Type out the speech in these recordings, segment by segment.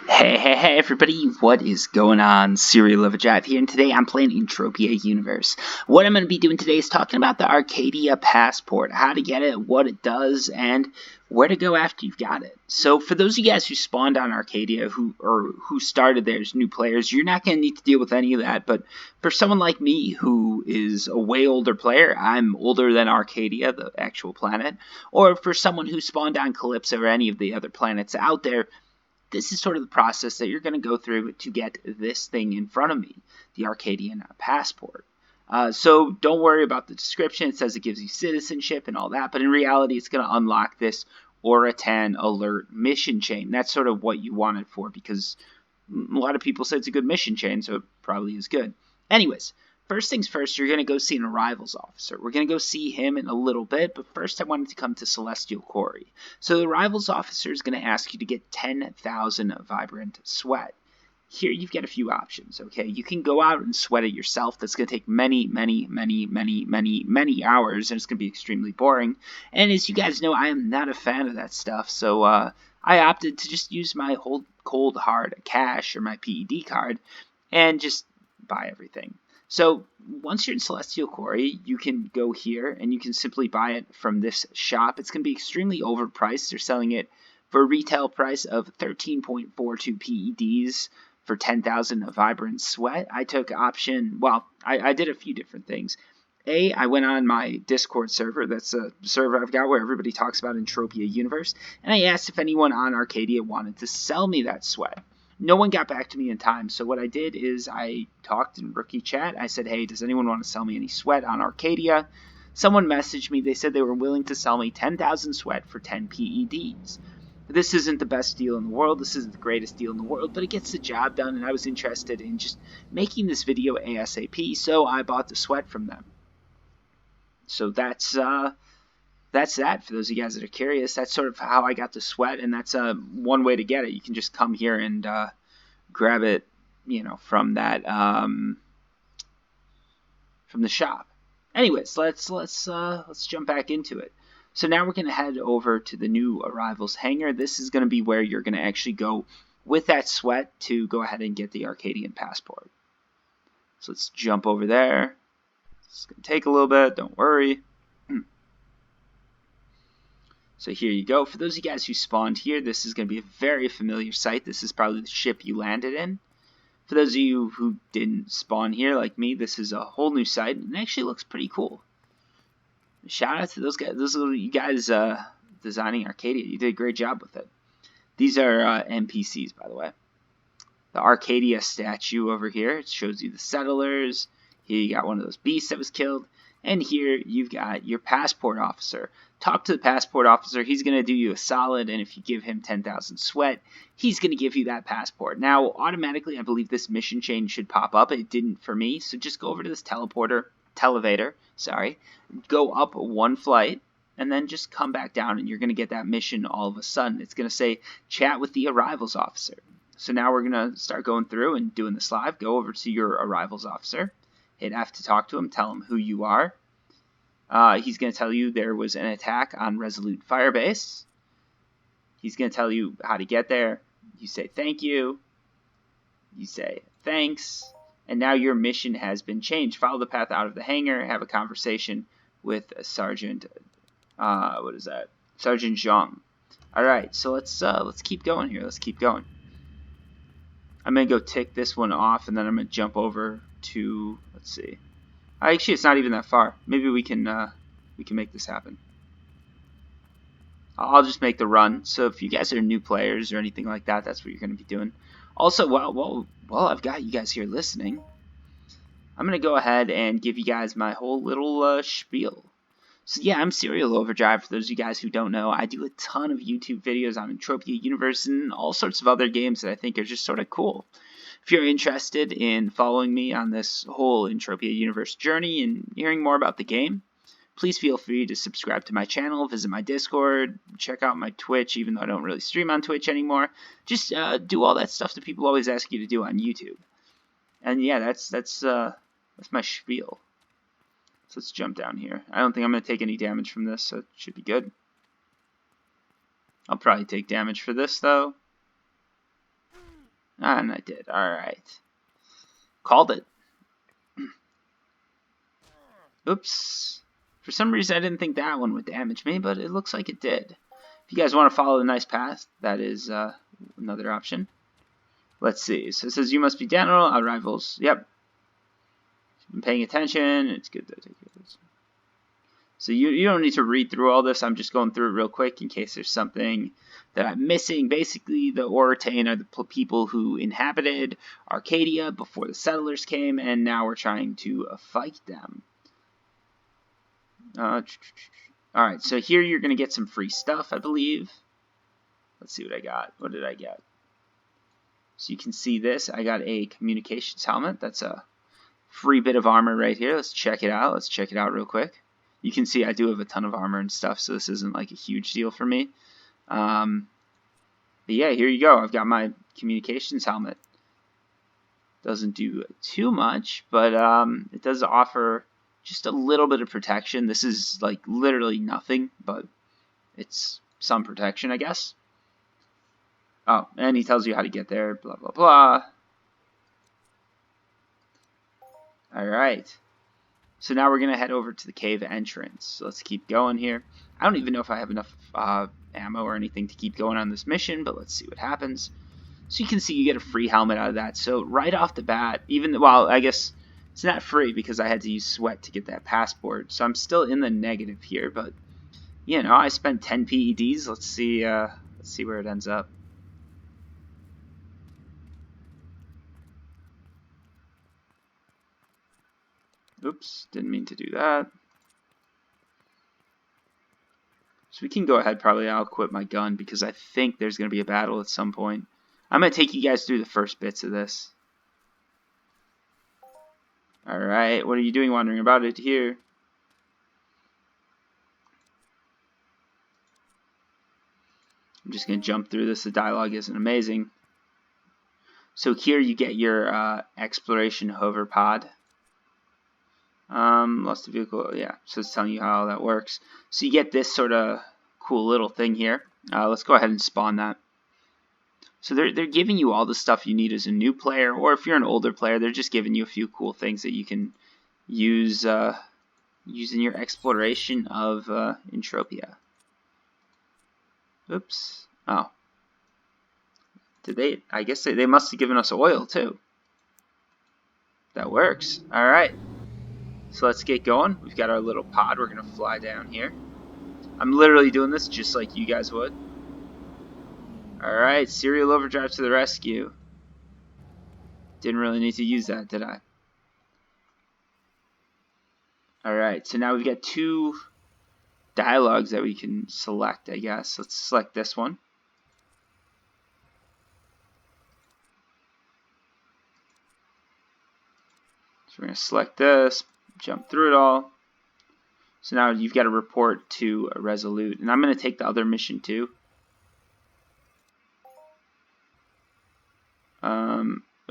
Hey everybody, what is going on? Serial of a Jive here, and today I'm playing Entropia Universe. What I'm going to be doing today is talking about the Arkadia Passport, how to get it, what it does, and where to go after you've got it. So for those of you guys who spawned on Arkadia, who started there as new players, you're not going to need to deal with any of that, but for someone like me who is a way older player, I'm older than Arkadia, the actual planet, or for someone who spawned on Calypso or any of the other planets out there, this is sort of the process that you're going to go through to get this thing in front of me, the Arkadian Passport. So don't worry about the description. It says it gives you citizenship and all that, but in reality, it's going to unlock this Oratan alert mission chain. That's sort of what you want it for, because a lot of people say it's a good mission chain, so it probably is good. Anyways, first things first, you're going to go see an arrivals officer. We're going to go see him in a little bit, but first I wanted to come to Celestial Quarry. So the arrivals officer is going to ask you to get 10,000 vibrant sweat. Here you've got a few options, okay? You can go out and sweat it yourself. That's going to take many hours, and it's going to be extremely boring. And as you guys know, I am not a fan of that stuff, so I opted to just use my cold hard cash or my PED card and just buy everything. So once you're in Celestial Quarry, you can go here and you can simply buy it from this shop. It's going to be extremely overpriced. They're selling it for a retail price of 13.42 PEDs for 10,000 vibrant sweat. I took option, well, I did a few different things. I went on my Discord server. That's a server I've got where everybody talks about Entropia Universe. And I asked if anyone on Arkadia wanted to sell me that sweat. No one got back to me in time, so what I did is I talked in rookie chat. I said, hey, does anyone want to sell me any sweat on Arkadia? Someone messaged me. They said they were willing to sell me 10,000 sweat for 10 PEDs. This isn't the best deal in the world. This isn't the greatest deal in the world, but it gets the job done, and I was interested in just making this video ASAP, so I bought the sweat from them. So that's that. For those of you guys that are curious, that's sort of how I got the sweat, and that's one way to get it. You can just come here and grab it, from that from the shop. Anyways, let's jump back into it. So now we're going to head over to the new arrivals hangar. This is going to be where you're going to actually go with that sweat to go ahead and get the Arkadian Passport. So let's jump over there. It's going to take a little bit, don't worry. So here you go. For those of you guys who spawned here, this is going to be a very familiar sight. This is probably the ship you landed in. For those of you who didn't spawn here like me, this is a whole new site, and it actually looks pretty cool. Shout out to those guys, you guys designing Arkadia. You did a great job with it. These are NPCs, by the way. The Arkadia statue over here, it shows you the settlers. Here you got one of those beasts that was killed. And here you've got your passport officer. Talk to the passport officer. He's going to do you a solid, and if you give him 10,000 sweat, he's going to give you that passport. Now, automatically, I believe this mission chain should pop up. It didn't for me, so just go over to this televator, go up one flight, and then just come back down, and you're going to get that mission all of a sudden. It's going to say, chat with the arrivals officer. So now we're going to start going through and doing this live. Go over to your arrivals officer. Hit F to talk to him. Tell him who you are. He's going to tell you there was an attack on Resolute Firebase. He's going to tell you how to get there. You say thank you. You say thanks. And now your mission has been changed. Follow the path out of the hangar. Have a conversation with Sergeant. Sergeant Zhang. All right. So let's keep going here. Let's keep going. I'm going to go tick this one off, and then I'm going to jump over to, let's see. Actually, it's not even that far. Maybe we can make this happen. I'll just make the run. So if you guys are new players or anything like that, that's what you're going to be doing. Also, while I've got you guys here listening, I'm going to go ahead and give you guys my whole little spiel. So yeah, I'm Serial Overdrive. For those of you guys who don't know, I do a ton of YouTube videos on Entropia Universe and all sorts of other games that I think are just sort of cool. If you're interested in following me on this whole Entropia Universe journey and hearing more about the game, please feel free to subscribe to my channel, visit my Discord, check out my Twitch, even though I don't really stream on Twitch anymore. Just do all that stuff that people always ask you to do on YouTube. And yeah, that's my spiel. So let's jump down here. I don't think I'm going to take any damage from this, so it should be good. I'll probably take damage for this, though. And I did. Alright. Called it. Oops. For some reason I didn't think that one would damage me, but it looks like it did. If you guys want to follow the nice path, that is another option. Let's see. So it says you must be general, our rivals. Yep. I'm paying attention. It's good to take this. So you don't need to read through all this. I'm just going through it real quick in case there's something that I'm missing. Basically, the Orotane are the people who inhabited Arkadia before the settlers came, and now we're trying to fight them. Alright, so here you're going to get some free stuff, I believe. Let's see what I got. What did I get? So you can see this. I got a communications helmet. That's a free bit of armor right here. Let's check it out. Let's check it out real quick. You can see I do have a ton of armor and stuff, so this isn't like a huge deal for me. But yeah, here you go. I've got my communications helmet. Doesn't do too much, but it does offer just a little bit of protection. This is like literally nothing, but it's some protection, I guess. Oh, and he tells you how to get there, blah, blah, blah. Alright. So now we're going to head over to the cave entrance. So let's keep going here. I don't even know if I have enough ammo or anything to keep going on this mission, but let's see what happens. So you can see you get a free helmet out of that. So right off the bat, well, I guess it's not free because I had to use sweat to get that passport. So I'm still in the negative here, but you know, I spent 10 PEDs. Let's see where it ends up. Oops, didn't mean to do that. So we can go ahead, probably I'll equip my gun because I think there's going to be a battle at some point. I'm going to take you guys through the first bits of this. Alright, what are you doing wandering about it here? I'm just going to jump through this. The dialogue isn't amazing. So here you get your exploration hover pod. Lost a vehicle, yeah, so it's telling you how that works. So you get this sort of cool little thing here. Let's go ahead and spawn that. So they're giving you all the stuff you need as a new player, or if you're an older player, they're just giving you a few cool things that you can use in your exploration of Entropia. Oops. Oh. Did they? I guess they must have given us oil too. That works. All right. So let's get going. We've got our little pod. We're going to fly down here. I'm literally doing this just like you guys would. Alright, serial overdrive to the rescue. Didn't really need to use that, did I? Alright, so now we've got two dialogues that we can select, I guess. Let's select this one. So we're going to select this. Jump through it all. So now you've got to report to a Resolute. And I'm going to take the other mission too.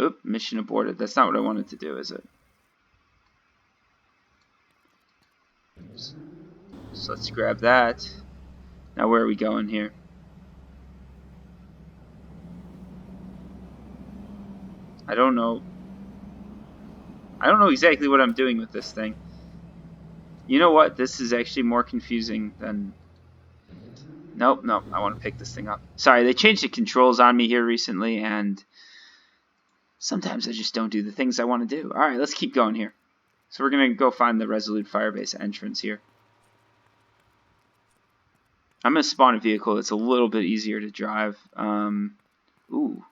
Oop, mission aborted. That's not what I wanted to do, is it? So let's grab that. Now where are we going here? I don't know exactly what I'm doing with this thing. You know what? This is actually more confusing than... Nope, I want to pick this thing up. Sorry, they changed the controls on me here recently, and sometimes I just don't do the things I want to do. Alright, let's keep going here. So we're going to go find the Resolute Firebase entrance here. I'm going to spawn a vehicle that's a little bit easier to drive. Ooh,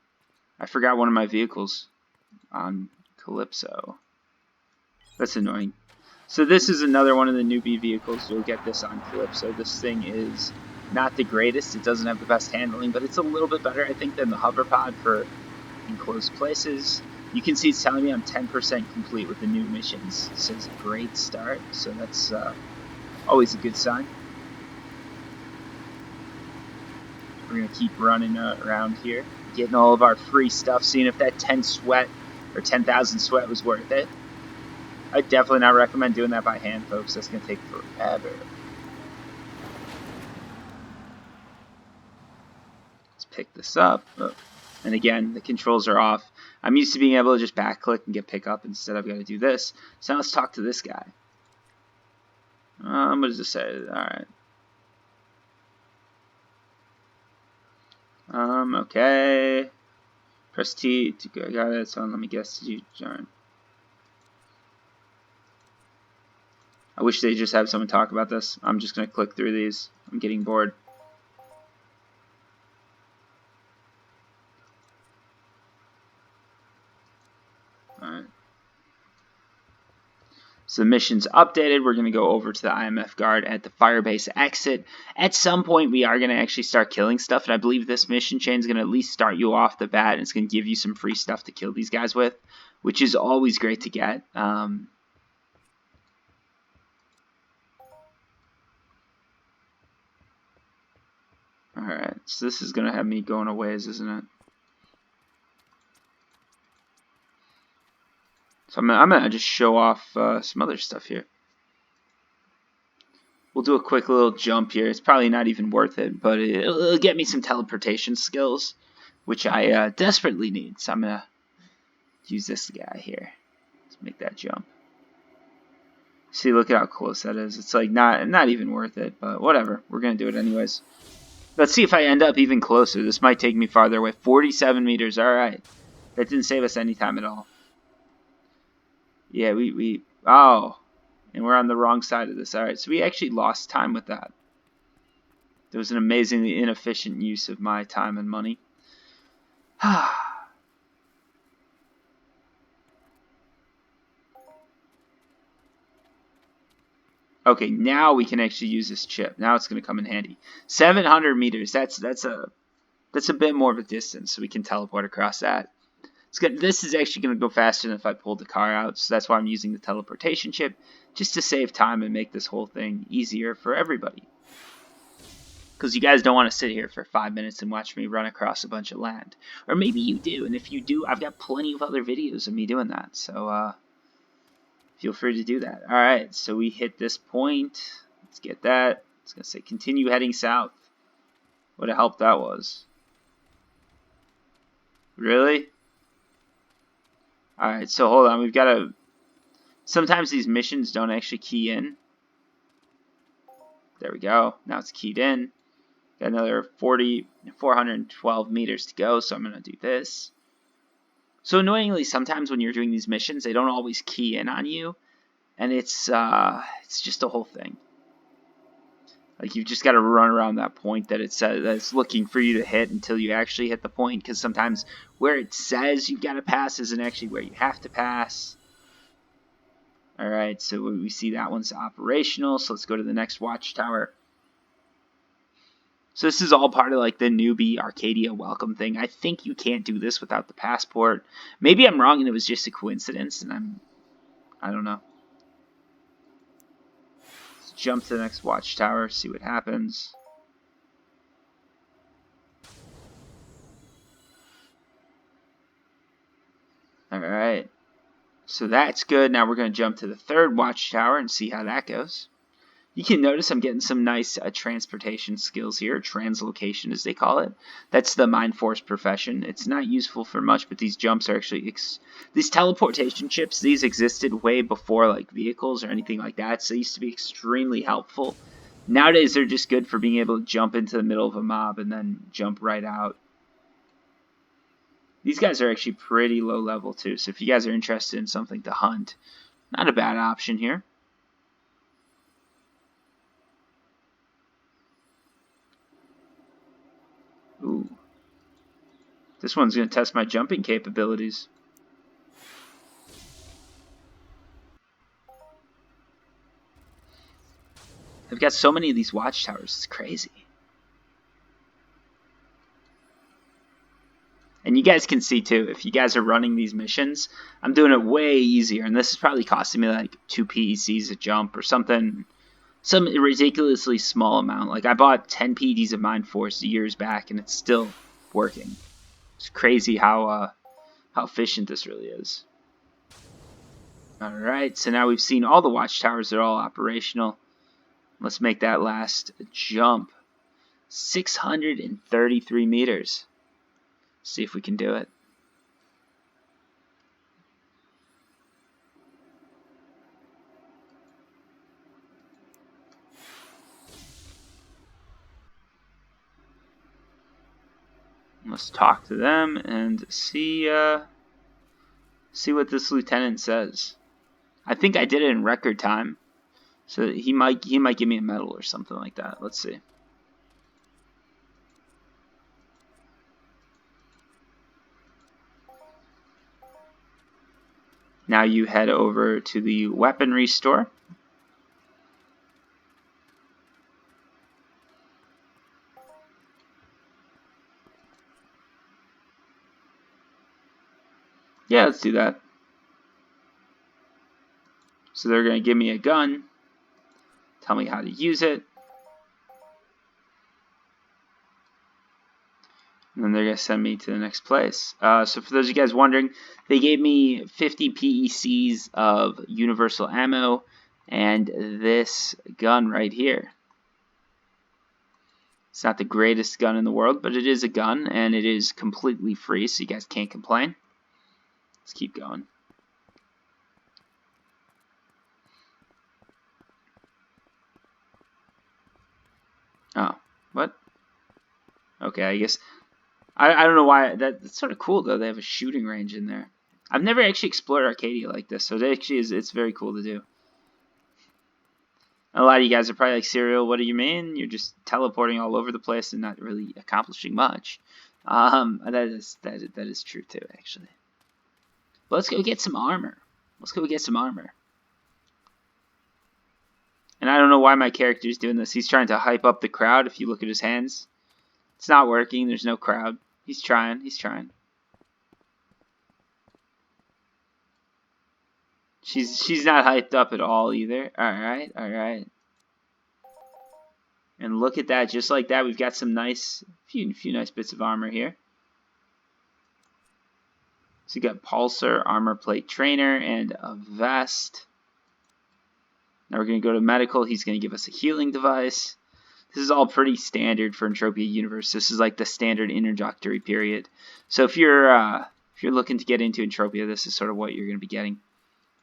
I forgot one of my vehicles on Calypso. That's annoying. So this is another one of the newbie vehicles. You'll get this on Calypso. This thing is not the greatest. It doesn't have the best handling, but it's a little bit better, I think, than the hoverpod for enclosed places. You can see it's telling me I'm 10% complete with the new missions. It says great start, so that's always a good sign. We're going to keep running around here, getting all of our free stuff, seeing if that 10 sweat or 10,000 sweat was worth it. I definitely not recommend doing that by hand, folks. That's going to take forever. Let's pick this up. Oh, And again, the controls are off. I'm used to being able to just back click and get pick up. Instead, I've got to do this. So now let's talk to this guy. What does this say? Alright. Okay. Press T to go. I got it. So let me guess. Did you join? I wish they just have someone talk about this. I'm just going to click through these. I'm getting bored. Alright. So the mission's updated. We're going to go over to the IMF guard at the firebase exit. At some point, we are going to actually start killing stuff. And I believe this mission chain is going to at least start you off the bat. And it's going to give you some free stuff to kill these guys with, which is always great to get. Alright, so this is going to have me going a ways, isn't it? So I'm going to just show off some other stuff here. We'll do a quick little jump here. It's probably not even worth it, but it'll get me some teleportation skills, which I desperately need. So I'm going to use this guy here. Let's make that jump. See, look at how close that is. It's like not even worth it, but whatever. We're going to do it anyways. Let's see if I end up even closer. This might take me farther away. 47 meters. All right. That didn't save us any time at all. Yeah, oh, and we're on the wrong side of this. All right, so we actually lost time with that. There was an amazingly inefficient use of my time and money. Okay, now we can actually use this chip. Now it's going to come in handy. 700 meters. That's a bit more of a distance, so we can teleport across that. This is actually going to go faster than if I pulled the car out, so that's why I'm using the teleportation chip, just to save time and make this whole thing easier for everybody. Because you guys don't want to sit here for 5 minutes and watch me run across a bunch of land. Or maybe you do, and if you do, I've got plenty of other videos of me doing that, so feel free to do that. Alright, so we hit this point. Let's get that. It's going to say continue heading south. What a help that was. Really? Alright, so hold on, we've got to... Sometimes these missions don't actually key in. There we go. Now it's keyed in. Got another 412 meters to go, so I'm going to do this. So annoyingly, sometimes when you're doing these missions, they don't always key in on you. And it's just a whole thing. Like, you've just got to run around that point that it says that's looking for you to hit until you actually hit the point. Because sometimes where it says you've got to pass isn't actually where you have to pass. Alright, so we see that one's operational. So let's go to the next Watchtower. So this is all part of like the newbie Arkadia welcome thing. I think you can't do this without the passport. Maybe I'm wrong and it was just a coincidence and I don't know. Jump to the next Watchtower, see what happens. Alright, so that's good. Now we're going to jump to the third Watchtower and see how that goes. You can notice I'm getting some nice transportation skills here, translocation as they call it. That's the Mind Force profession. It's not useful for much, but these jumps are actually... these teleportation chips, these existed way before like vehicles or anything like that, so they used to be extremely helpful. Nowadays they're just good for being able to jump into the middle of a mob and then jump right out. These guys are actually pretty low level too, so if you guys are interested in something to hunt, not a bad option here. Ooh. This one's going to test my jumping capabilities. I've got so many of these Watchtowers, it's crazy. And you guys can see too, if you guys are running these missions, I'm doing it way easier. And this is probably costing me like 2 PECs a jump or something. Some ridiculously small amount. Like I bought 10 PEDs of Mind Force years back and it's still working. It's crazy how efficient this really is. Alright, so now we've seen all the Watchtowers. They're all operational. Let's make that last jump. 633 meters. See if we can do it. Let's talk to them and see what this lieutenant says. I think I did it in record time, so he might give me a medal or something like that. Let's see. Now you head over to the weaponry store. Yeah, let's do that. So they're going to give me a gun, tell me how to use it, and then they're going to send me to the next place. So for those of you guys wondering, they gave me 50 PECs of universal ammo and this gun right here. It's not the greatest gun in the world, but it is a gun, and it is completely free, so you guys can't complain. Let's keep going. Oh, what? Okay, I guess. I don't know why. That's sort of cool, though. They have a shooting range in there. I've never actually explored Arkadia like this, so it's very cool to do. A lot of you guys are probably like, Serial, what do you mean? You're just teleporting all over the place and not really accomplishing much. That is true too, actually. But let's go get some armor. And I don't know why my character is doing this. He's trying to hype up the crowd. If you look at his hands, it's not working. There's no crowd. He's trying. She's not hyped up at all either. Alright. And look at that, just like that, we've got some nice, few nice bits of armor here. So you got Pulsar, Armor Plate Trainer, and a vest. Now we're going to go to medical. He's going to give us a healing device. This is all pretty standard for Entropia Universe. This is like the standard introductory period. So if you're looking to get into Entropia, this is sort of what you're going to be getting.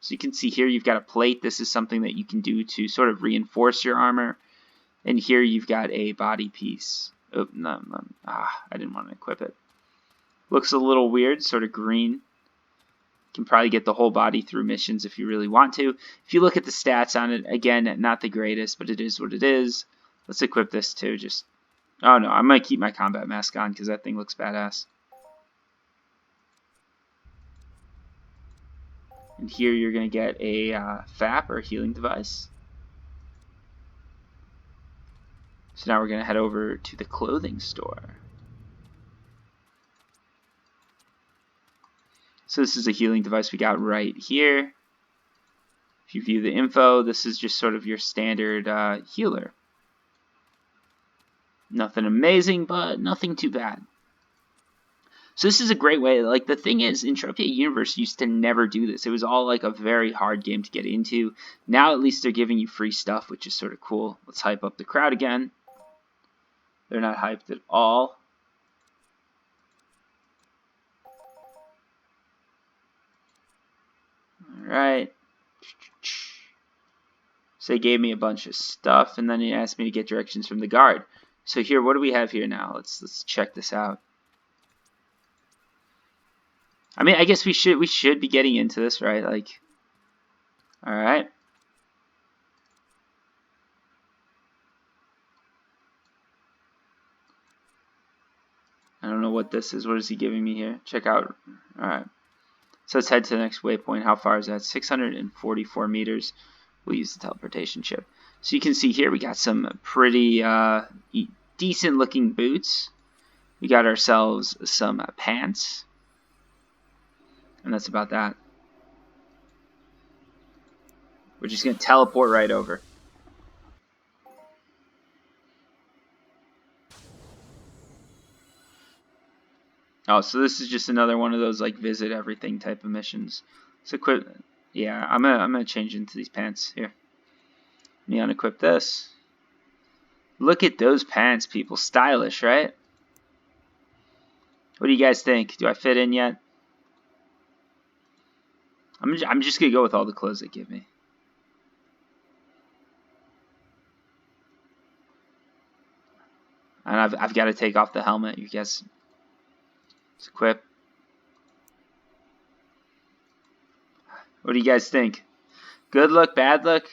So you can see here you've got a plate. This is something that you can do to sort of reinforce your armor. And here you've got a body piece. Oh, no, I didn't want to equip it. Looks a little weird, sort of green. You can probably get the whole body through missions if you really want to. If you look at the stats on it, again, not the greatest, but it is what it is. Let's equip this too. Oh no, I'm going to keep my combat mask on because that thing looks badass. And here you're going to get a FAP or healing device. So now we're going to head over to the clothing store. So this is a healing device we got right here. If you view the info, this is just sort of your standard healer. Nothing amazing, but nothing too bad. So this is a great way. Like, the thing is, Entropia Universe used to never do this. It was all like a very hard game to get into. Now at least they're giving you free stuff, which is sort of cool. Let's hype up the crowd again. They're not hyped at all. Alright. So they gave me a bunch of stuff, and then he asked me to get directions from the guard. So here, what do we have here now? Let's check this out. I mean, I guess we should be getting into this, right? Like, alright. I don't know what this is. What is he giving me here? Check out. Alright. So let's head to the next waypoint. How far is that? 644 meters. We'll use the teleportation chip. So you can see here we got some pretty decent looking boots. We got ourselves some pants. And that's about that. We're just going to teleport right over. Oh, so this is just another one of those like visit everything type of missions. So equip. Yeah, I'm gonna change into these pants here. Let me unequip this. Look at those pants, people. Stylish, right? What do you guys think? Do I fit in yet? I'm just gonna go with all the clothes they give me. And I've got to take off the helmet. You guys, let's equip. What do you guys think? Good look, bad look?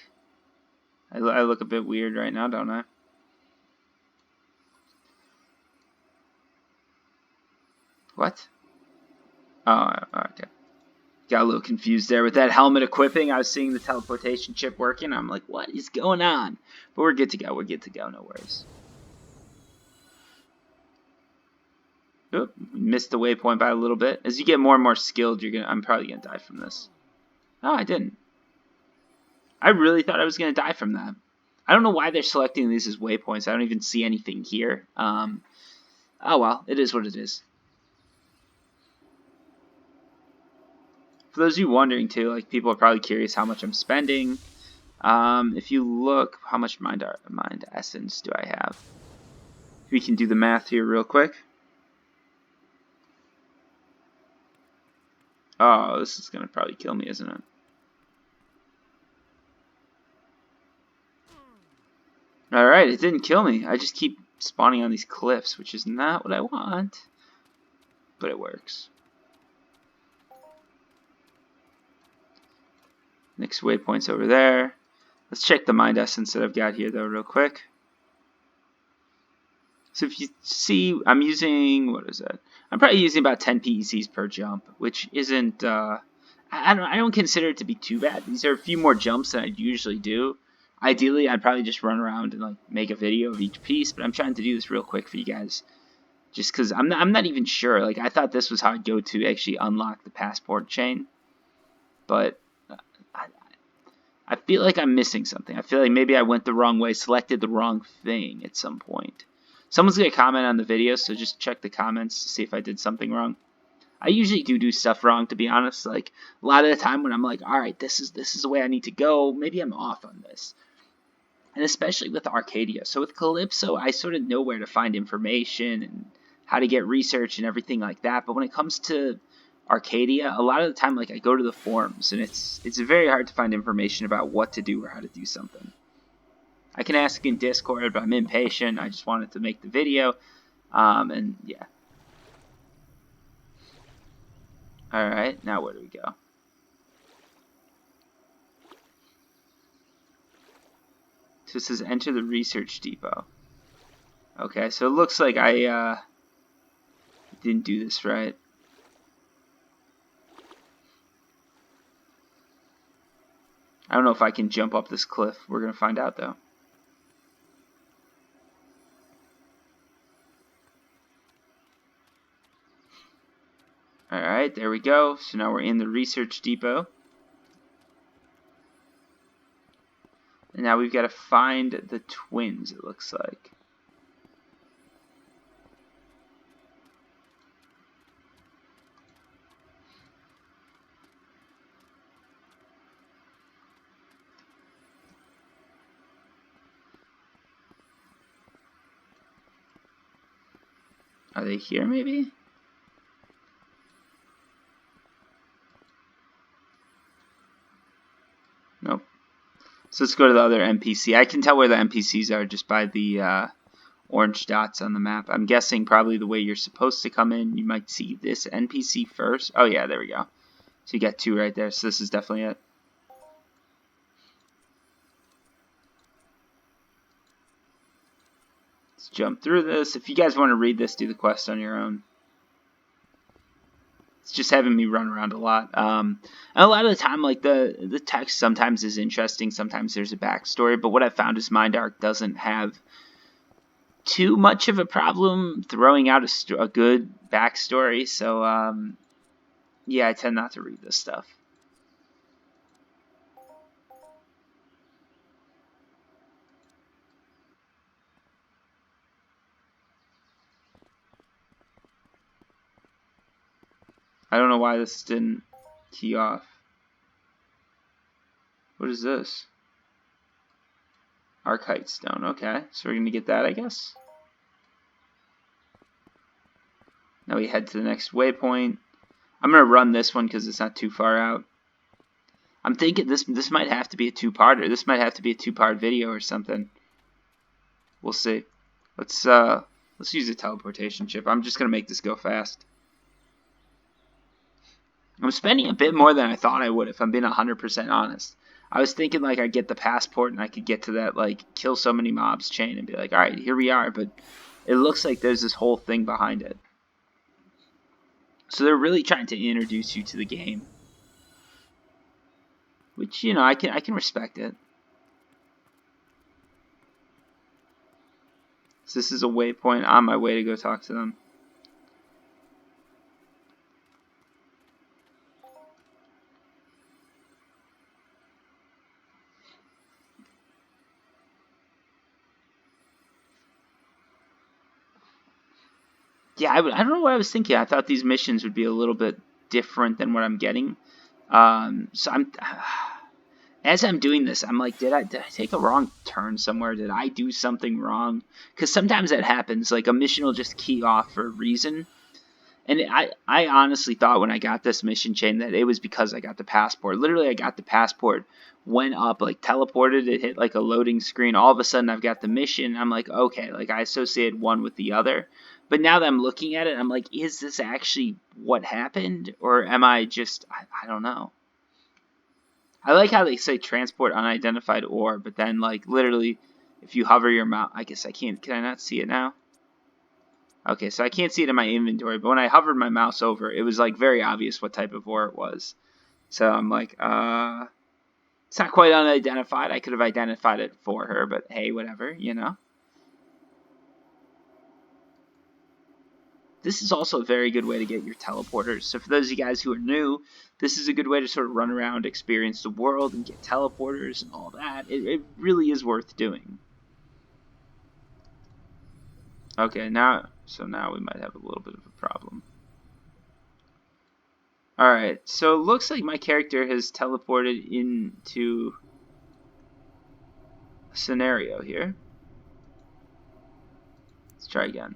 I look a bit weird right now, don't I? What? Oh, okay. Got a little confused there with that helmet equipping. I was seeing the teleportation chip working. I'm like, what is going on? But we're good to go. We're good to go. No worries. Oop, missed the waypoint by a little bit. As you get more and more skilled, I'm probably gonna die from this. Oh, I didn't. I really thought I was gonna die from that. I don't know why they're selecting these as waypoints. I don't even see anything here. Oh well, it is what it is. For those of you wondering too, like people are probably curious how much I'm spending. If you look, how much mind essence do I have? We can do the math here real quick. Oh, this is gonna probably kill me, isn't it? Alright, it didn't kill me. I just keep spawning on these cliffs, which is not what I want. But it works. Next waypoint's over there. Let's check the mind essence that I've got here, though, real quick. So if you see, I'm using, what is that? I'm probably using about 10 PECs per jump, which isn't, I don't consider it to be too bad. These are a few more jumps than I usually do. Ideally, I'd probably just run around and like make a video of each piece, but I'm trying to do this real quick for you guys. Just because I'm not even sure. Like, I thought this was how I'd go to actually unlock the passport chain. But I feel like I'm missing something. I feel like maybe I went the wrong way, selected the wrong thing at some point. Someone's going to comment on the video, so just check the comments to see if I did something wrong. I usually do stuff wrong, to be honest. Like, a lot of the time when I'm like, alright, this is the way I need to go, maybe I'm off on this. And especially with Arkadia. So with Calypso, I sort of know where to find information and how to get research and everything like that. But when it comes to Arkadia, a lot of the time, like, I go to the forums, and it's very hard to find information about what to do or how to do something. I can ask in Discord, but I'm impatient. I just wanted to make the video, and yeah. Alright, now where do we go? So it says enter the research depot. Okay, so it looks like I didn't do this right. I don't know if I can jump up this cliff. We're going to find out, though. Alright, there we go. So now we're in the research depot. And now we've got to find the twins, it looks like. Are they here, maybe? Nope. So let's go to the other NPC. I can tell where the NPCs are just by the orange dots on the map. I'm guessing probably the way you're supposed to come in, you might see this NPC first. Oh yeah, there we go. So you got two right there, so this is definitely it. Let's jump through this. If you guys want to read this, do the quest on your own. It's just having me run around a lot. And a lot of the time, like, the text sometimes is interesting. Sometimes there's a backstory. But what I found is Mind Arc doesn't have too much of a problem throwing out a good backstory. So, yeah, I tend not to read this stuff. I don't know why this didn't key off. What is this? Archite stone. Okay, so we're going to get that, I guess. Now we head to the next waypoint. I'm going to run this one because it's not too far out. I'm thinking this might have to be a two-parter. This might have to be a two-part video or something. We'll see. Let's use a teleportation chip. I'm just going to make this go fast. I'm spending a bit more than I thought I would, if I'm being 100% honest. I was thinking like I'd get the passport and I could get to that like kill so many mobs chain and be like, alright, here we are, but it looks like there's this whole thing behind it. So they're really trying to introduce you to the game. Which, you know, I can respect it. So this is a waypoint on my way to go talk to them. Yeah, I don't know what I was thinking. I thought these missions would be a little bit different than what I'm getting. So as I'm doing this, I'm like, did I take a wrong turn somewhere? Did I do something wrong? Because sometimes that happens. Like a mission will just key off for a reason. And I honestly thought when I got this mission chain that it was because I got the passport. Literally, I got the passport, went up, like teleported, it hit like a loading screen. All of a sudden, I've got the mission. I'm like, okay, like I associated one with the other. But now that I'm looking at it, I'm like, is this actually what happened? Or am I just, I don't know. I like how they say transport unidentified ore, but then like literally, if you hover your mouse, I guess I can't, can I not see it now? Okay, so I can't see it in my inventory, but when I hovered my mouse over, it was like very obvious what type of ore it was. So I'm like, it's not quite unidentified. I could have identified it for her, but hey, whatever, you know. This is also a very good way to get your teleporters. So for those of you guys who are new, this is a good way to sort of run around, experience the world, and get teleporters and all that. It really is worth doing. Okay, so now we might have a little bit of a problem. Alright, so it looks like my character has teleported into a scenario here. Let's try again.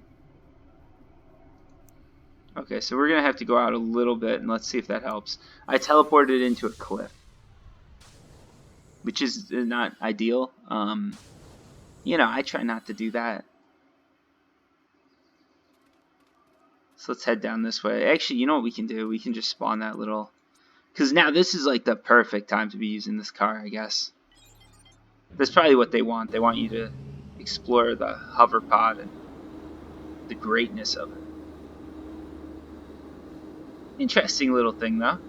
Okay, so we're going to have to go out a little bit, and let's see if that helps. I teleported into a cliff, which is not ideal. You know, I try not to do that. So let's head down this way. Actually, you know what we can do? We can just spawn that little... Because now this is like the perfect time to be using this car, I guess. That's probably what they want. They want you to explore the hover pod and the greatness of it. Interesting little thing, though.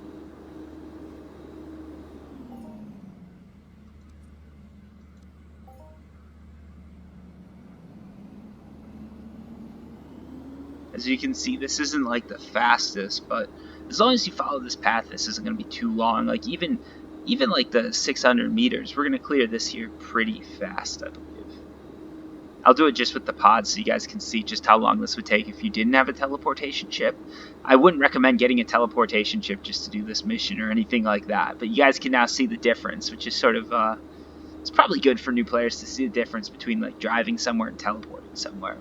As you can see, this isn't like the fastest, but as long as you follow this path, this isn't going to be too long. Like even like the 600 meters, we're going to clear this here pretty fast, I believe. I'll do it just with the pod so you guys can see just how long this would take if you didn't have a teleportation chip. I wouldn't recommend getting a teleportation chip just to do this mission or anything like that, but you guys can now see the difference, which is sort of, it's probably good for new players to see the difference between like driving somewhere and teleporting somewhere.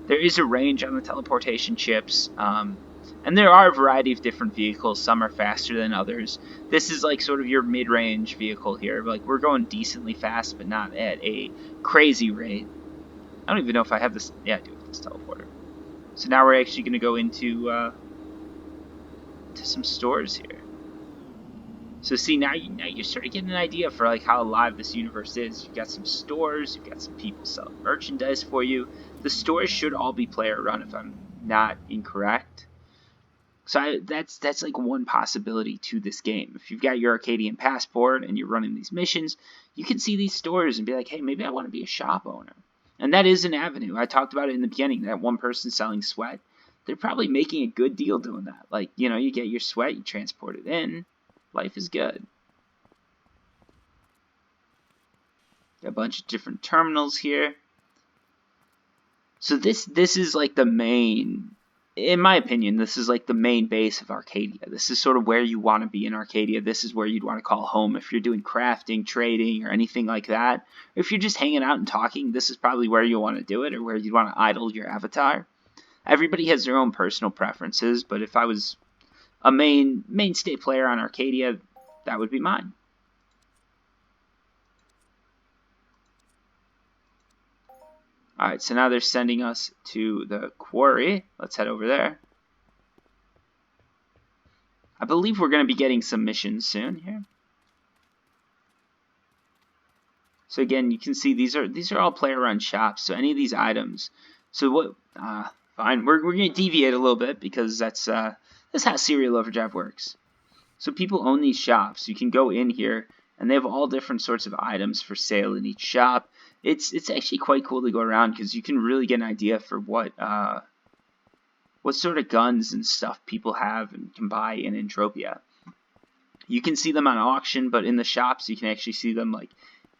There is a range on the teleportation chips, and there are a variety of different vehicles. Some are faster than others. This is like sort of your mid-range vehicle here. Like we're going decently fast, but not at a crazy rate. I don't even know if I have this. Yeah, I do have this teleporter. So now we're actually going to go into to some stores here. So see, now you're starting to get an idea for like how alive this universe is. You've got some stores, you've got some people selling merchandise for you. The stores should all be player run if I'm not incorrect. So that's like one possibility to this game. If you've got your Arkadian Passport and you're running these missions, you can see these stores and be like, hey, maybe I want to be a shop owner. And that is an avenue. I talked about it in the beginning, that one person selling sweat. They're probably making a good deal doing that. Like, you know, you get your sweat, you transport it in. Life is good. Got a bunch of different terminals here. So this is like the main, in my opinion, this is like the main base of Arkadia. This is sort of where you want to be in Arkadia. This is where you'd want to call home if you're doing crafting, trading, or anything like that. Or if you're just hanging out and talking, this is probably where you'll want to do it, or where you'd want to idle your avatar. Everybody has their own personal preferences, but if I was a mainstay player on Arkadia, that would be mine. Alright, so now they're sending us to the quarry. Let's head over there. I believe we're going to be getting some missions soon here. So again, you can see these are all player-run shops. So any of these items. So what? Fine. We're going to deviate a little bit because that's how Serial Overdrive works. So people own these shops. You can go in here, and they have all different sorts of items for sale in each shop. It's actually quite cool to go around because you can really get an idea for what sort of guns and stuff people have and can buy in Entropia. You can see them on auction, but in the shops you can actually see them like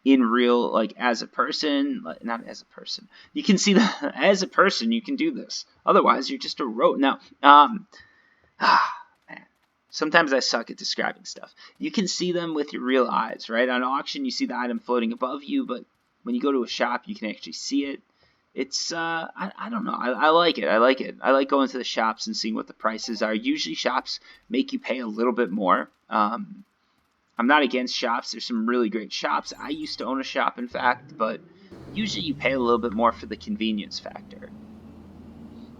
in real, like as a person, not as a person. You can see them as a person. You can do this. Otherwise, you're just a rote. Now, man, sometimes I suck at describing stuff. You can see them with your real eyes, right? On auction, you see the item floating above you, but when you go to a shop, you can actually see it. It's, I don't know. I like it. I like it. I like going to the shops and seeing what the prices are. Usually shops make you pay a little bit more. I'm not against shops. There's some really great shops. I used to own a shop, in fact, but usually you pay a little bit more for the convenience factor.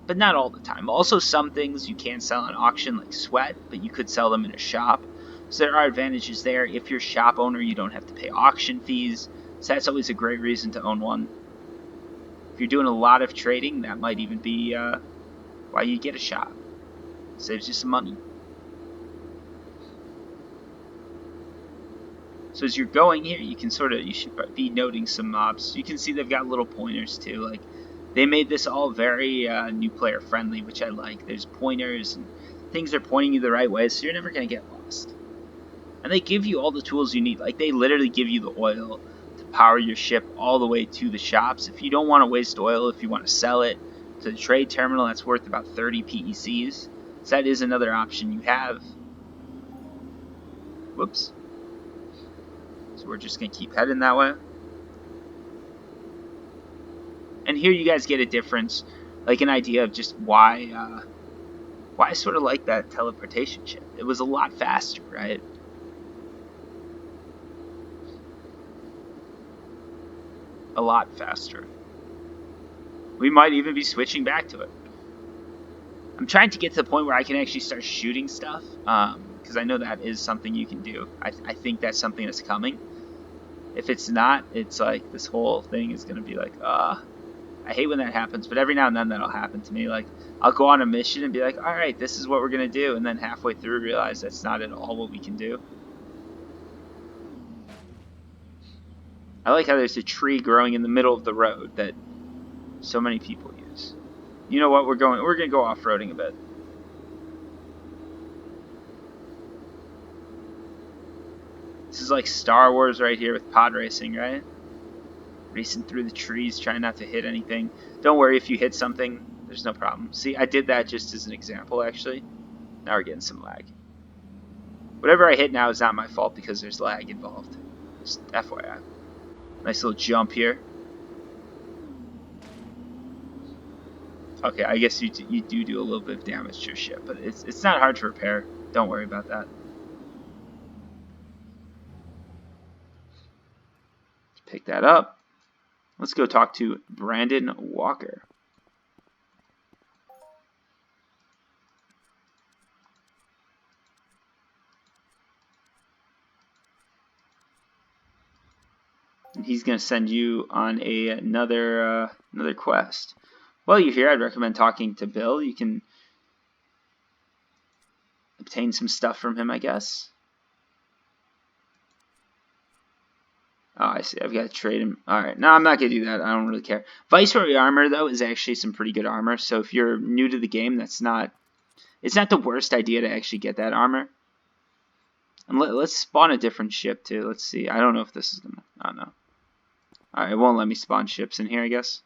But not all the time. Also, some things you can't sell on auction, like sweat, but you could sell them in a shop. So there are advantages there. If you're a shop owner, you don't have to pay auction fees. So that's always a great reason to own one. If you're doing a lot of trading, that might even be why you get a shop. It saves you some money. So as you're going here, you should be noting some mobs. You can see they've got little pointers too. Like they made this all very new player friendly, which I like. There's pointers and things are pointing you the right way, so you're never gonna get lost. And they give you all the tools you need. Like they literally give you the oil to power your ship all the way to the shops. If you don't want to waste oil, if you want to sell it to the trade terminal, that's worth about 30 PECs. So that is another option you have. Whoops. So we're just going to keep heading that way. And here you guys get a difference, like an idea of just why I sort of like that teleportation ship. It was a lot faster, right? A lot faster. We might even be switching back to it. I'm trying to get to the point where I can actually start shooting stuff, because I know that is something you can do. I think that's something that's coming. If it's not, it's like this whole thing is going to be like, I hate when that happens, but every now and then that'll happen to me. Like, I'll go on a mission and be like, alright, this is what we're going to do, and then halfway through realize that's not at all what we can do. I like how there's a tree growing in the middle of the road that so many people use. You know what, we're going to go off-roading a bit. This is like Star Wars right here with pod racing, right? Racing through the trees, trying not to hit anything. Don't worry, if you hit something, there's no problem. See, I did that just as an example, actually. Now we're getting some lag. Whatever I hit now is not my fault because there's lag involved. Just FYI. Nice little jump here. Okay, I guess you do a little bit of damage to your ship, but it's not hard to repair. Don't worry about that. Pick that up. Let's go talk to Brandon Walker. And he's going to send you on another quest. While you're here, I'd recommend talking to Bill. You can obtain some stuff from him, I guess. Oh, I see. I've got to trade him. Alright, no, I'm not going to do that. I don't really care. Viceroy armor, though, is actually some pretty good armor. So if you're new to the game, it's not the worst idea to actually get that armor. And let's spawn a different ship, too. Let's see. I don't know if this is going to... I don't know. Alright, it won't let me spawn ships in here, I guess.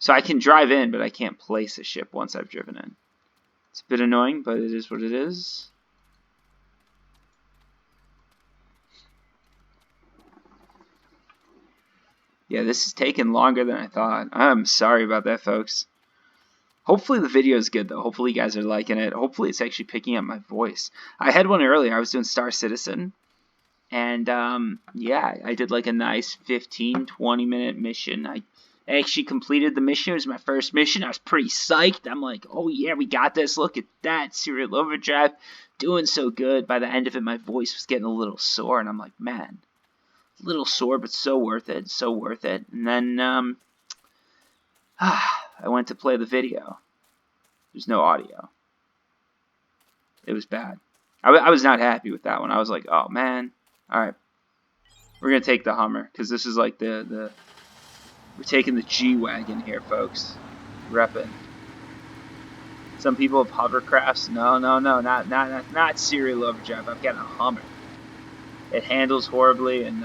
So I can drive in, but I can't place a ship once I've driven in. It's a bit annoying, but it is what it is. Yeah, this is taking longer than I thought. I'm sorry about that, folks. Hopefully the video is good though. Hopefully you guys are liking it. Hopefully it's actually picking up my voice. I had one earlier. I was doing Star Citizen. And yeah, I did like a nice 15-20 minute mission. I actually completed the mission. It was my first mission. I was pretty psyched. I'm like, oh yeah, we got this. Look at that. Serial Overdrive. Doing so good. By the end of it, my voice was getting a little sore. And I'm like, man, a little sore, but so worth it. So worth it. And then I went to play the video. There's no audio. It was bad. I was not happy with that one. I was like, oh man. Alright. We're going to take the Hummer, because this is like we're taking the G-Wagon here, folks. Reppin'. Some people have hovercrafts. No, not Serial Overdrive. I've got a Hummer. It handles horribly, and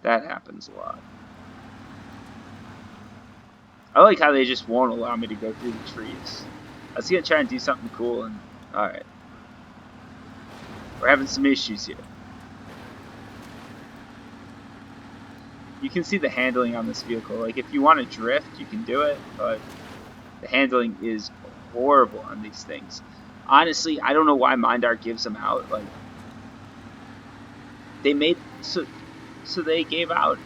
that happens a lot. I like how they just won't allow me to go through the trees. I was going to try and do something cool, and alright. We're having some issues here. You can see the handling on this vehicle. Like, if you want to drift, you can do it, but the handling is horrible on these things. Honestly, I don't know why Mindart gives them out. Like, they made so they gave out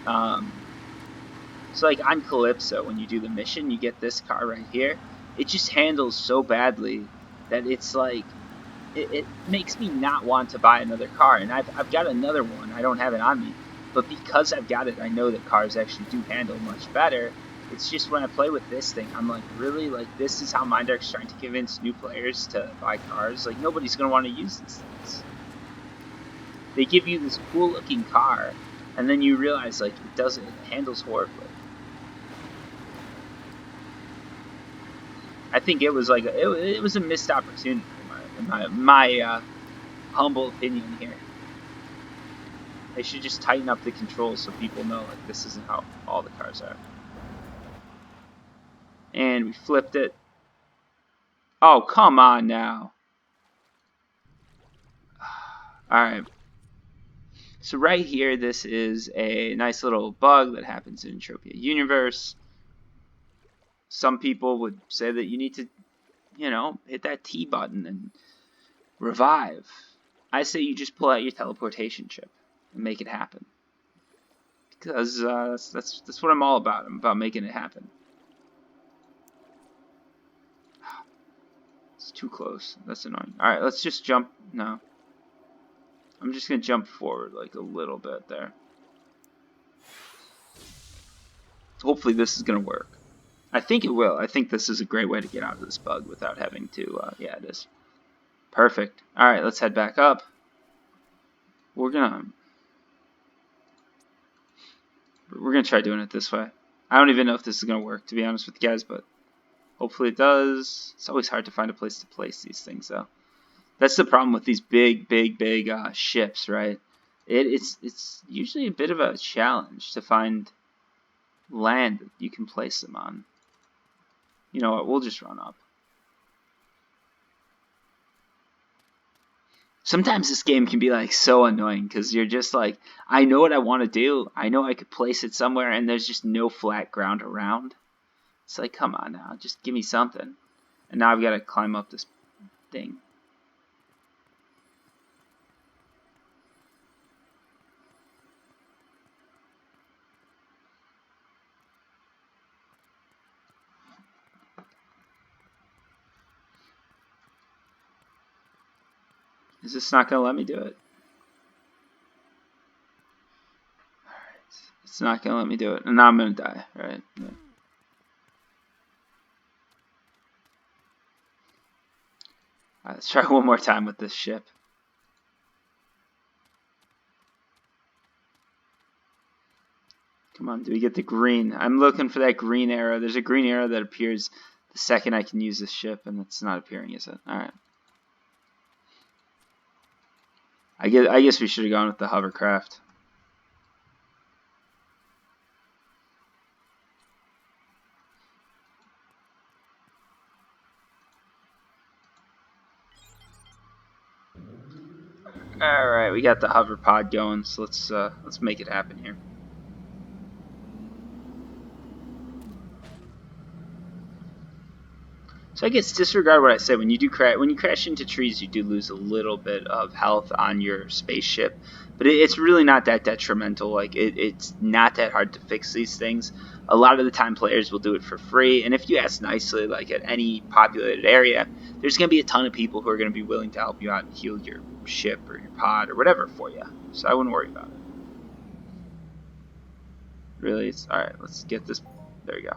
so like on Calypso, when you do the mission, you get this car right here. It just handles so badly that it's like it makes me not want to buy another car. And I've got another one. I don't have it on me. But because I've got it, I know that cars actually do handle much better. It's just when I play with this thing, I'm like, really? Like, this is how Mindart's trying to convince new players to buy cars? Like, nobody's going to want to use these things. They give you this cool-looking car, and then you realize, like, it handles horribly. I think it was like, it was a missed opportunity, in my humble opinion here. They should just tighten up the controls so people know, like, this isn't how all the cars are. And we flipped it. Oh, come on now. Alright. So right here, this is a nice little bug that happens in Entropia universe. Some people would say that you need to, you know, hit that T button and revive. I say you just pull out your teleportation chip and make it happen. Because that's what I'm all about. I'm about making it happen. It's too close. That's annoying. Alright, let's just jump. No. I'm just going to jump forward like a little bit there. Hopefully this is going to work. I think it will. I think this is a great way to get out of this bug without having to, yeah, it is. Perfect. Alright, let's head back up. We're gonna try doing it this way. I don't even know if this is gonna work, to be honest with you guys, but hopefully it does. It's always hard to find a place to place these things, though. That's the problem with these big ships, right? It's usually a bit of a challenge to find land that you can place them on. You know what? We'll just run up. Sometimes this game can be like so annoying because you're just like, I know what I want to do. I know I could place it somewhere and there's just no flat ground around. It's like, come on now, just give me something. And now I've got to climb up this thing. Is this not going to let me do it? Alright. It's not going to let me do it. And now I'm going to die, right? Yeah. Alright, let's try one more time with this ship. Come on, do we get the green? I'm looking for that green arrow. There's a green arrow that appears the second I can use this ship, and it's not appearing, is it? Alright. I guess we should have gone with the hovercraft. Alright, we got the hover pod going, so let's make it happen here. So I guess disregard what I said. When you crash into trees, you do lose a little bit of health on your spaceship, but it's really not that detrimental. Like it's not that hard to fix these things. A lot of the time, players will do it for free, and if you ask nicely, like at any populated area, there's going to be a ton of people who are going to be willing to help you out and heal your ship or your pod or whatever for you. So I wouldn't worry about it. Really, it's all right. Let's get this. There you go.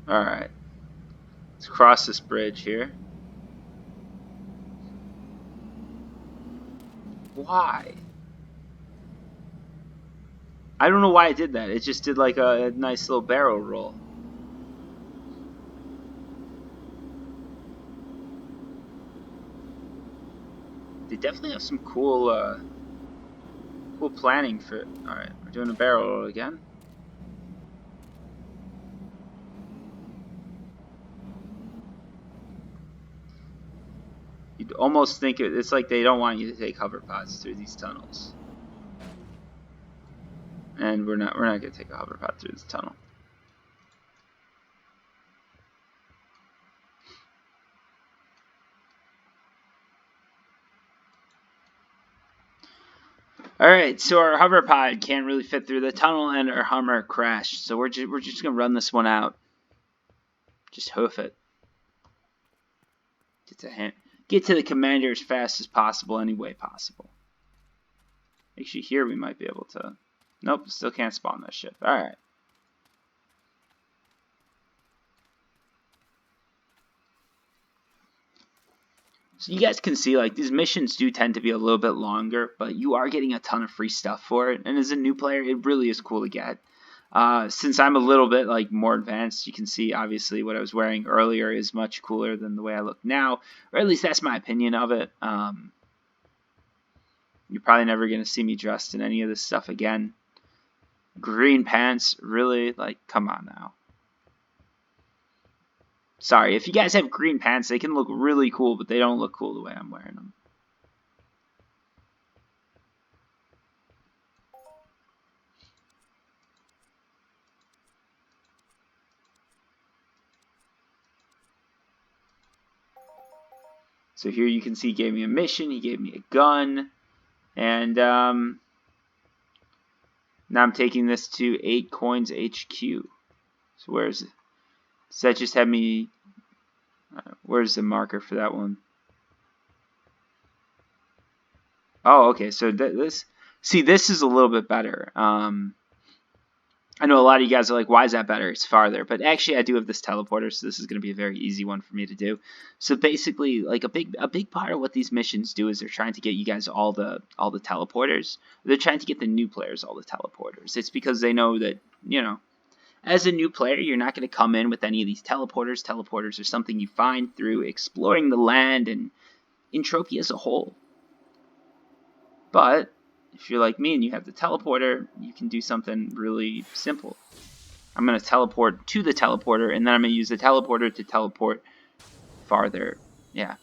Alright. Let's cross this bridge here. Why? I don't know why it did that. It just did like a nice little barrel roll. They definitely have some cool cool planning for it. Alright, we're doing a barrel roll again. You'd almost think it's like they don't want you to take hover pods through these tunnels. And we're not gonna take a hover pod through this tunnel. Alright, so our hover pod can't really fit through the tunnel and our Hummer crashed. So we're just gonna run this one out. Just hoof it. Get to the commander as fast as possible, any way possible. Actually, here we might be able to. Nope, still can't spawn that ship. Alright. So you guys can see, like, these missions do tend to be a little bit longer, but you are getting a ton of free stuff for it. And as a new player, it really is cool to get. Since I'm a little bit like more advanced, you can see obviously what I was wearing earlier is much cooler than the way I look now, or at least that's my opinion of it. You're probably never going to see me dressed in any of this stuff again. Green pants, really? Like, come on now. Sorry, if you guys have green pants, they can look really cool, but they don't look cool the way I'm wearing them. So here you can see he gave me a mission, he gave me a gun, and now I'm taking this to 8 Coins HQ. So where is it? Does that just have me... where's the marker for that one? Oh, okay, so this... See, this is a little bit better. I know a lot of you guys are like, why is that better? It's farther. But actually, I do have this teleporter, so this is going to be a very easy one for me to do. So basically, like a big part of what these missions do is they're trying to get you guys all the teleporters. They're trying to get the new players all the teleporters. It's because they know that, you know, as a new player, you're not going to come in with any of these teleporters. Teleporters are something you find through exploring the land and Entropia as a whole. But if you're like me and you have the teleporter, you can do something really simple. I'm going to teleport to the teleporter, and then I'm going to use the teleporter to teleport farther. Yeah.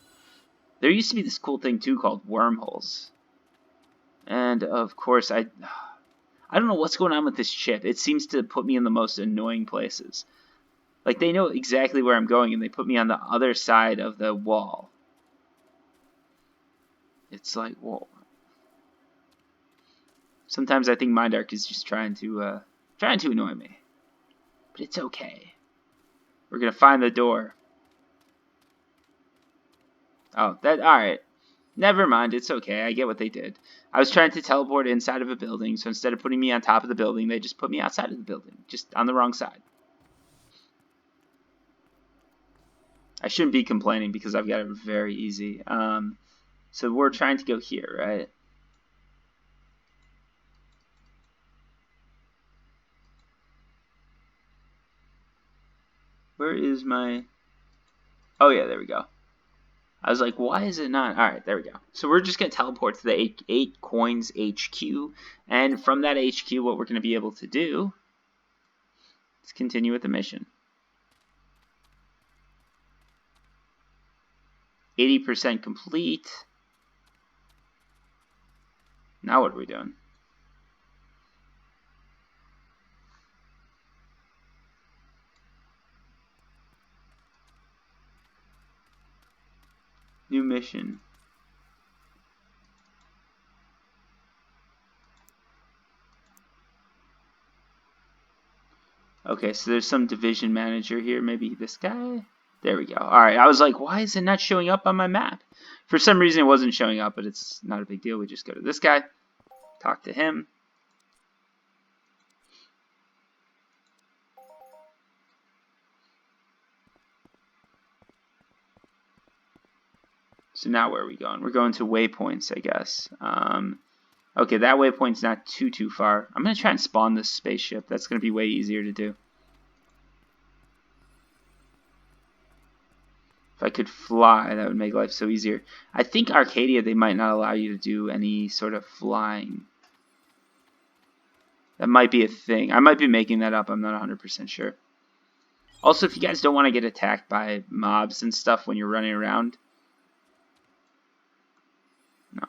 There used to be this cool thing, too, called wormholes. And, of course, I don't know what's going on with this ship. It seems to put me in the most annoying places. Like, they know exactly where I'm going, and they put me on the other side of the wall. It's like, whoa. Sometimes I think Mindark is just trying to annoy me. But it's okay. We're gonna find the door. Oh, alright. Never mind, it's okay. I get what they did. I was trying to teleport inside of a building, so instead of putting me on top of the building, they just put me outside of the building. Just on the wrong side. I shouldn't be complaining because I've got it very easy. So we're trying to go here, right? Where is my... Oh yeah, there we go. I was like, why is it not? Alright, there we go. So we're just going to teleport to the 8 Coins HQ. And from that HQ, what we're going to be able to do is continue with the mission. 80% complete. Now what are we doing? New mission. Okay, so there's some division manager here. Maybe this guy? There we go. Alright, I was like, why is it not showing up on my map? For some reason it wasn't showing up, but it's not a big deal. We just go to this guy, talk to him. So now where are we going? We're going to waypoints, I guess. Okay, that waypoint's not too far. I'm going to try and spawn this spaceship. That's going to be way easier to do. If I could fly, that would make life so easier. I think Arkadia, they might not allow you to do any sort of flying. That might be a thing. I might be making that up. I'm not 100% sure. Also, if you guys don't want to get attacked by mobs and stuff when you're running around. No.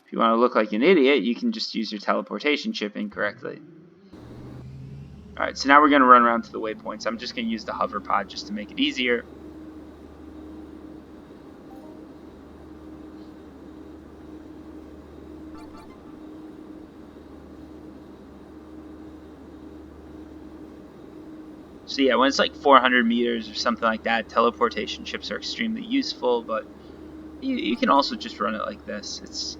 If you want to look like an idiot, you can just use your teleportation chip incorrectly. Alright, so now we're going to run around to the waypoints. I'm just going to use the hover pod just to make it easier. So yeah, when it's like 400 meters or something like that, teleportation chips are extremely useful, but you can also just run it like this. It's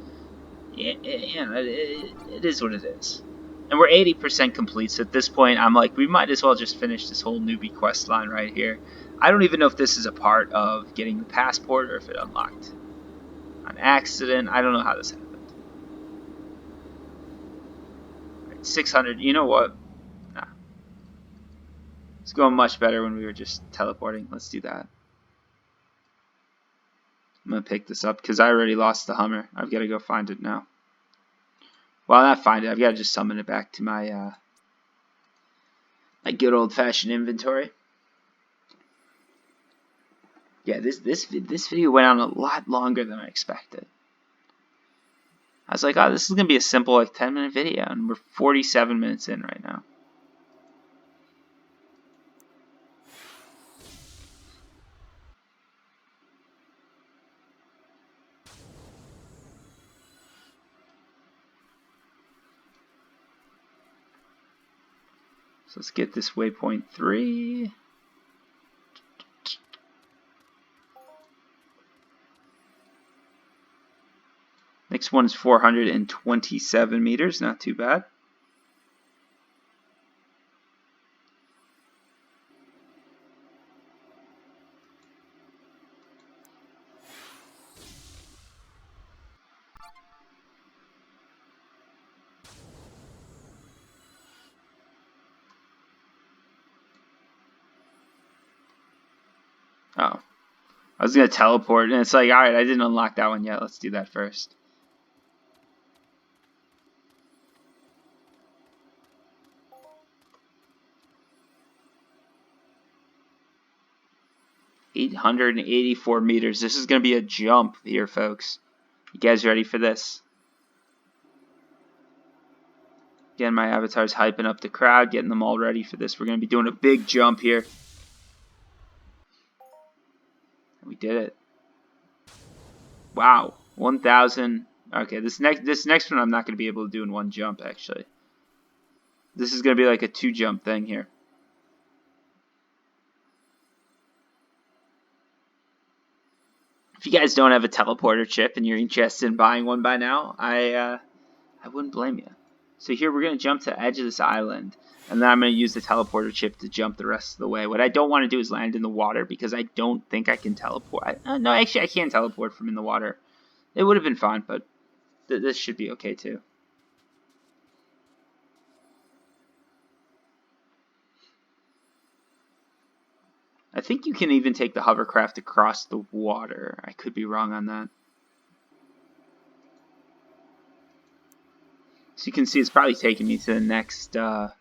it is what it is. And we're 80% complete, so at this point I'm like, we might as well just finish this whole newbie quest line right here. I don't even know if this is a part of getting the passport or if it unlocked on accident. I don't know how this happened. Right, 600, you know what? Nah. It's going much better when we were just teleporting. Let's do that. I'm going to pick this up because I already lost the Hummer. I've got to go find it now. Well, not find it. I've got to just summon it back to my my good old-fashioned inventory. Yeah, this video went on a lot longer than I expected. I was like, oh, this is going to be a simple like 10-minute video, and we're 47 minutes in right now. So let's get this waypoint 3. Next one is 427 meters, not too bad. Oh, I was going to teleport, and it's like, alright, I didn't unlock that one yet. Let's do that first. $884 meters. This is going to be a jump here, folks. You guys ready for this? Again, my avatar's hyping up the crowd, getting them all ready for this. We're going to be doing a big jump here. We did it. Wow, 1,000. Okay, this next one I'm not going to be able to do in one jump, actually. This is going to be like a 2-jump thing here. If you guys don't have a teleporter chip and you're interested in buying one by now, I wouldn't blame you. So here we're going to jump to the edge of this island, and then I'm going to use the teleporter chip to jump the rest of the way. What I don't want to do is land in the water because I don't think I can teleport. No, actually I can teleport from in the water. It would have been fine, but this should be okay too. I think you can even take the hovercraft across the water. I could be wrong on that. So you can see it's probably taking me to the next teleporter.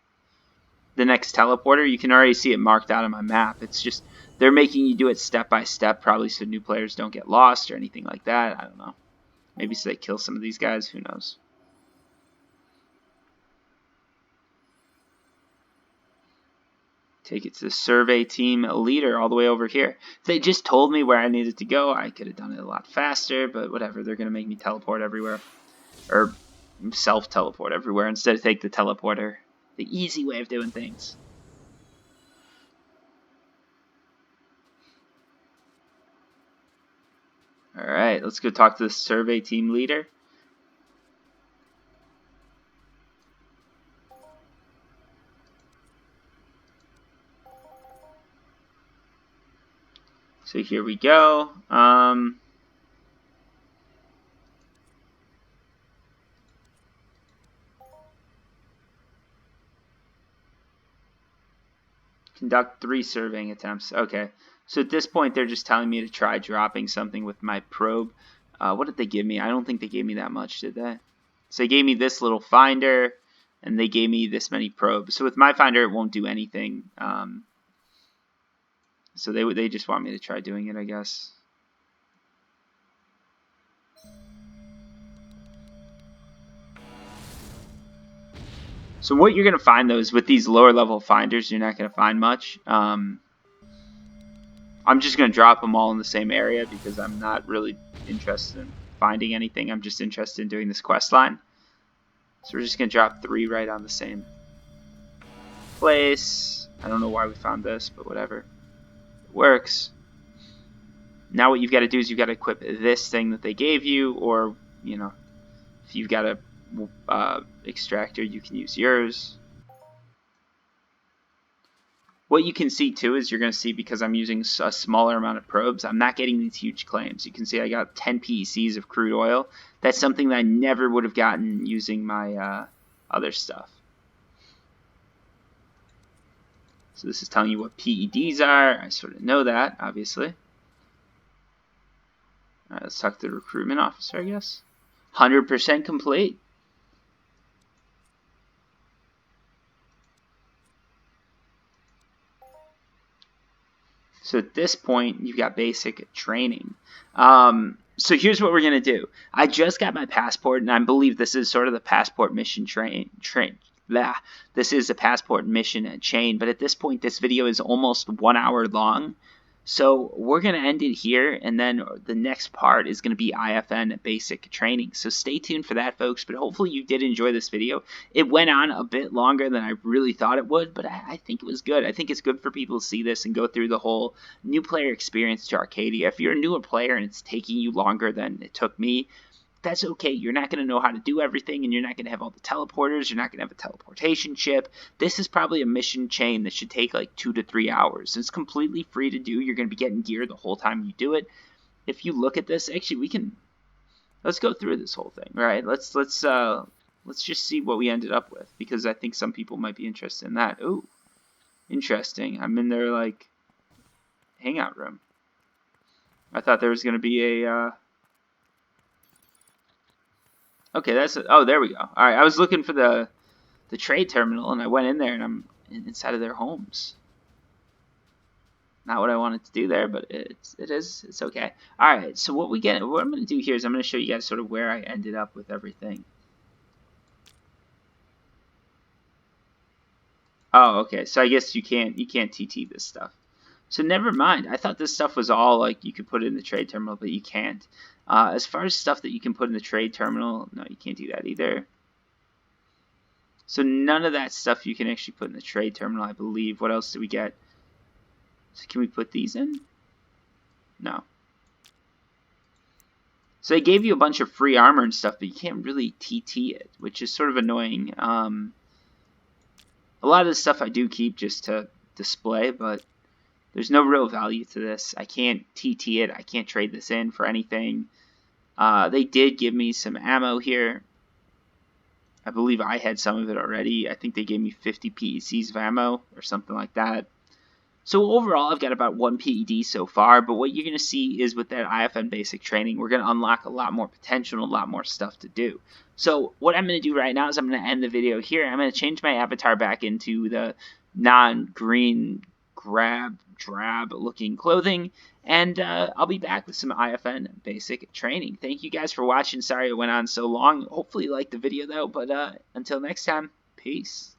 You can already see it marked out on my map. It's just they're making you do it step by step, probably so new players don't get lost or anything like that. I don't know. Maybe so they kill some of these guys. Who knows? take it to the survey team leader all the way over here. If they just told me where I needed to go, I could have done it a lot faster, but whatever. They're going to make me teleport everywhere. Or self-teleport everywhere instead of take the teleporter. The easy way of doing things. Alright, let's go talk to the survey team leader. So here we go. Conduct 3 surveying attempts. Okay. So at this point, they're just telling me to try dropping something with my probe. What did they give me? I don't think they gave me that much, did they? So they gave me this little finder, and they gave me this many probes. So with my finder, it won't do anything. So they just want me to try doing it, I guess. So what you're going to find, though, is with these lower level finders, you're not going to find much. I'm just going to drop them all in the same area because I'm not really interested in finding anything. I'm just interested in doing this quest line. So we're just going to drop 3 right on the same place. I don't know why we found this, but whatever. It works. Now what you've got to do is you've got to equip this thing that they gave you, or, you know, if you've got a extractor, you can use yours. What you can see too is you're going to see, because I'm using a smaller amount of probes, I'm not getting these huge claims. You can see I got 10 PECs of crude oil. That's something that I never would have gotten using my other stuff. So this is telling you what PEDs are. I sort of know that, obviously. Alright, let's talk to the recruitment officer, I guess. 100% complete. So at this point, you've this basic training. So here's what we're going to do. I just got my passport, and I believe this is sort of the passport mission This is a passport mission chain, but at this point, this video is almost 1 hour long. So we're going to end it here, and then the next part is going to be IFN basic training. So stay tuned for that, folks, but hopefully you did enjoy this video. It went on a bit longer than I really thought it would, but I think it was good. I think it's good for people to see this and go through the whole new player experience to Arkadia. If you're a newer player and it's taking you longer than it took me, that's okay. You're not going to know how to do everything, and you're not going to have all the teleporters. You're not going to have a teleportation chip. This is probably a mission chain that should take like 2 to 3 hours. It's completely free to do. You're going to be getting gear the whole time you do it. If you look at this, actually, let's go through this whole thing, right? Let's just see what we ended up with, because I think some people might be interested in that. Ooh, interesting. I'm in their like hangout room. I thought there was going to be a okay, oh, there we go. All right, I was looking for the trade terminal, and I went in there, and I'm inside of their homes. Not what I wanted to do there, but it's okay. All right, so what I'm going to do here is I'm going to show you guys sort of where I ended up with everything. Oh, okay. So I guess you can't TT this stuff. So never mind. I thought this stuff was all like you could put it in the trade terminal, but you can't. As far as stuff that you can put in the trade terminal, no, you can't do that either. So none of that stuff you can actually put in the trade terminal, I believe. What else do we get? So can we put these in? No. So they gave you a bunch of free armor and stuff, but you can't really TT it, which is sort of annoying. A lot of this stuff I do keep just to display, but there's no real value to this. I can't TT it. I can't trade this in for anything. They did give me some ammo here. I believe I had some of it already. I think they gave me 50 PECs of ammo or something like that. So overall, I've got about 1 PED so far, but what you're going to see is with that IFN basic training, we're going to unlock a lot more potential and a lot more stuff to do. So what I'm going to do right now is I'm going to end the video here. I'm going to change my avatar back into the non-green drab looking clothing, and I'll be back with some IFN basic training. Thank you guys for watching. Sorry it went on so long. Hopefully you liked the video though, but until next time, peace.